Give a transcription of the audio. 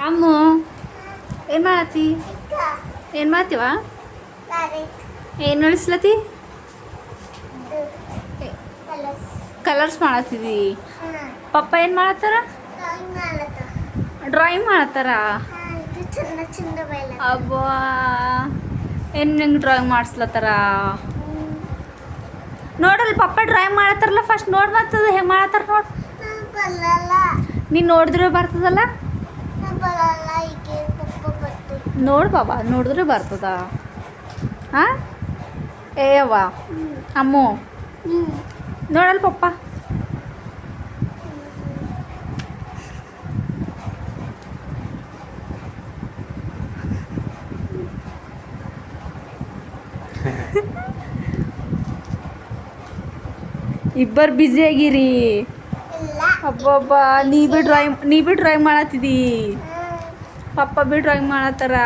ಅಮ್ಮು ಏನು ಮಾಡತ್ತಿ? ಏನು ಮಾಡ್ತೀವ? ಏನು ನಡೆಸ್ಲತ್ತಿ? ಕಲರ್ಸ್ ಮಾಡತ್ತಿದಿ. ಪಪ್ಪ ಏನು ಮಾಡತ್ತಾರ? ಡ್ರಾಯಿಂಗ್ ಮಾಡತ್ತಾರ. ಅಬ್ಬಾ ಏನು ನಿಂಗೆ ಡ್ರಾಯಿಂಗ್ ಮಾಡಿಸ್ಲತ್ತಾರ? ನೋಡಲ್ಲ ಪಪ್ಪ ಡ್ರಾಯಿಂಗ್ ಮಾಡತ್ತಾರಲ್ಲ, ಫಸ್ಟ್ ನೋಡಿ ಬರ್ತದ ಹೆಂಗೆ ಮಾಡತ್ತಾರ ನೋಡಿ. ನೀನು ನೋಡಿದ್ರೆ ಬರ್ತದಲ್ಲ. ನೋಡು ಬಾಬಾ, ನೋಡಿದ್ರೆ ಬರ್ತದ. ಹಾಂ ಏ ಅವ್ವ ಅಮ್ಮು ನೋಡಲ್ಲ ಪಪ್ಪ. ಇಬ್ಬರು ಬ್ಯುಸಿ ಆಗಿರಿ. ಅಬ್ಬಬ್ಬ ನೀ ಬಿ ಡ್ರಾಯಿಂಗ್ ಮಾಡತ್ತಿದಿ, ಪಪ್ಪ ಬಿ ಡ್ರಾಯಿಂಗ್ ಮಾಡತ್ತಾರ.